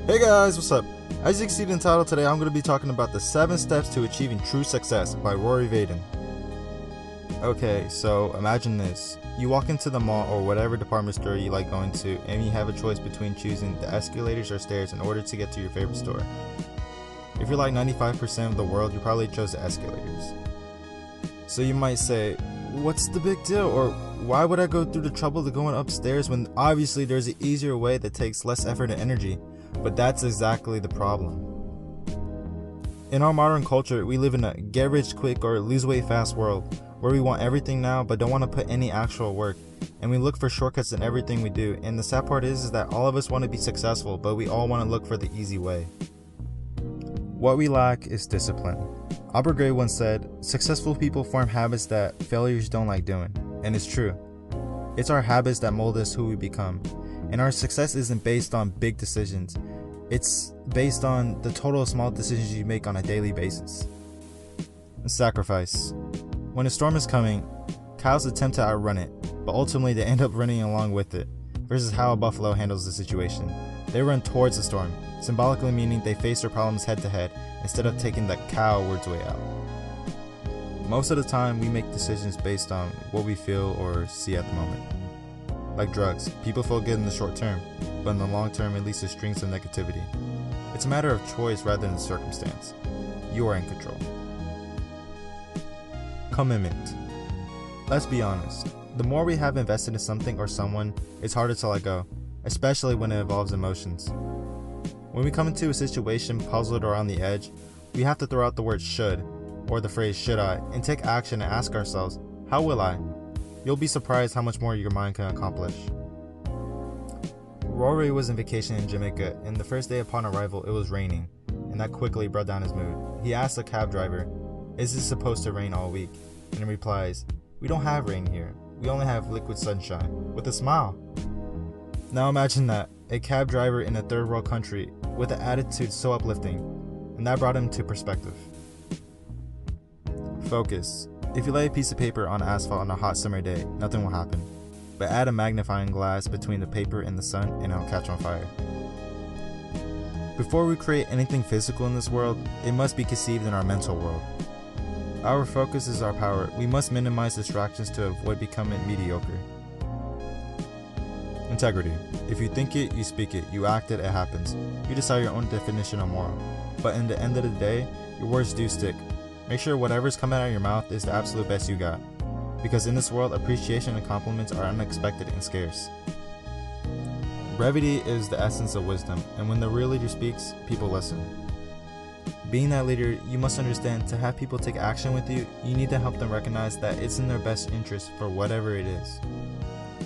Hey guys, what's up? As you can see in the title today, I'm going to be talking about the 7 steps to achieving true success by Rory Vaden. Okay, so imagine this. You walk into the mall or whatever department store you like going to, and you have a choice between choosing the escalators or stairs in order to get to your favorite store. If you're like 95% of the world, you probably chose the escalators. So you might say, what's the big deal? Or why would I go through the trouble of going upstairs when obviously there's an easier way that takes less effort and energy? But that's exactly the problem. In our modern culture, we live in a get rich quick or lose weight fast world where we want everything now but don't want to put any actual work, and we look for shortcuts in everything we do. And the sad part is that all of us want to be successful, but we all want to look for the easy way. What we lack is discipline. Albert Gray once said, "Successful people form habits that failures don't like doing." And it's true. It's our habits that mold us who we become. And our success isn't based on big decisions. It's based on the total of small decisions you make on a daily basis. Sacrifice. When a storm is coming, cows attempt to outrun it, but ultimately they end up running along with it, versus how a buffalo handles the situation. They run towards the storm, symbolically meaning they face their problems head to head, instead of taking the coward's way out. Most of the time, we make decisions based on what we feel or see at the moment. Like drugs, people feel good in the short term, but in the long term it leads to strings of negativity. It's a matter of choice rather than circumstance. You are in control. Commitment. Let's be honest, the more we have invested in something or someone, it's harder to let go, especially when it involves emotions. When we come into a situation puzzled or on the edge, we have to throw out the word should, or the phrase should I, and take action and ask ourselves, how will I? You'll be surprised how much more your mind can accomplish. Rory was on vacation in Jamaica, and the first day upon arrival it was raining, and that quickly brought down his mood. He asked the cab driver, "Is it supposed to rain all week?" And he replies, "We don't have rain here, we only have liquid sunshine," with a smile. Now imagine that, a cab driver in a third world country with an attitude so uplifting, and that brought him to perspective. Focus. If you lay a piece of paper on asphalt on a hot summer day, nothing will happen. But add a magnifying glass between the paper and the sun and it'll catch on fire. Before we create anything physical in this world, it must be conceived in our mental world. Our focus is our power. We must minimize distractions to avoid becoming mediocre. Integrity. If you think it, you speak it, you act it, it happens. You decide your own definition of moral. But in the end of the day, your words do stick. Make sure whatever's coming out of your mouth is the absolute best you got. Because in this world, appreciation and compliments are unexpected and scarce. Brevity is the essence of wisdom, and when the real leader speaks, people listen. Being that leader, you must understand to have people take action with you, you need to help them recognize that it's in their best interest for whatever it is.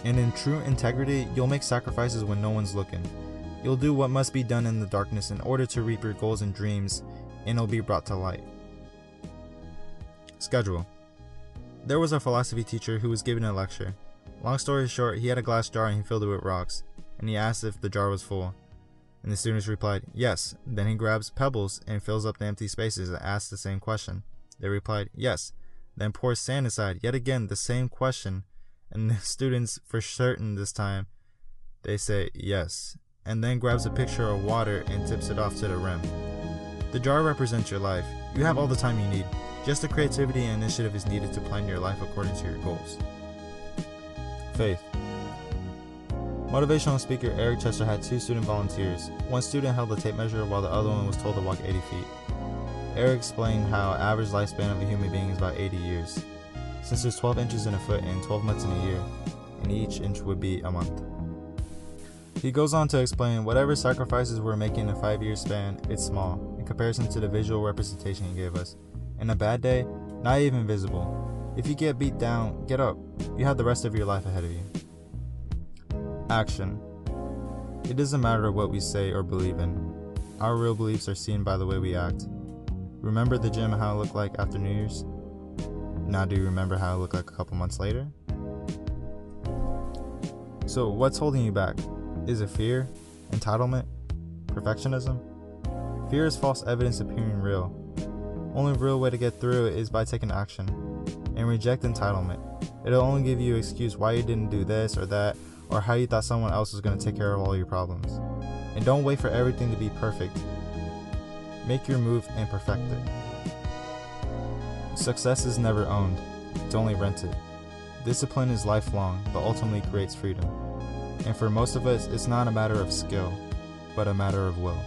And in true integrity, you'll make sacrifices when no one's looking. You'll do what must be done in the darkness in order to reap your goals and dreams, and it'll be brought to light. Schedule. There was a philosophy teacher who was giving a lecture. Long story short, he had a glass jar and he filled it with rocks, and he asked if the jar was full. And the students replied, yes. Then he grabs pebbles and fills up the empty spaces and asks the same question. They replied, yes. Then pours sand inside, yet again the same question, and the students, for certain this time, they say yes. And then grabs a pitcher of water and tips it off to the rim. The jar represents your life. You have all the time you need. Just the creativity and initiative is needed to plan your life according to your goals. Faith. Motivational speaker Eric Chester had 2 student volunteers. One student held a tape measure while the other one was told to walk 80 feet. Eric explained how average lifespan of a human being is about 80 years. Since there's 12 inches in a foot and 12 months in a year, and each inch would be a month. He goes on to explain whatever sacrifices we're making in a 5-year span, it's small in comparison to the visual representation he gave us. In a bad day, not even visible. If you get beat down, get up. You have the rest of your life ahead of you. Action. It doesn't matter what we say or believe in. Our real beliefs are seen by the way we act. Remember the gym how it looked like after New Year's? Now do you remember how it looked like a couple months later? So what's holding you back? Is it fear? Entitlement? Perfectionism? Fear is false evidence appearing real. Only real way to get through it is by taking action. And reject entitlement. It'll only give you an excuse why you didn't do this or that, or how you thought someone else was going to take care of all your problems. And don't wait for everything to be perfect. Make your move and perfect it. Success is never owned, it's only rented. Discipline is lifelong, but ultimately creates freedom. And for most of us, it's not a matter of skill, but a matter of will.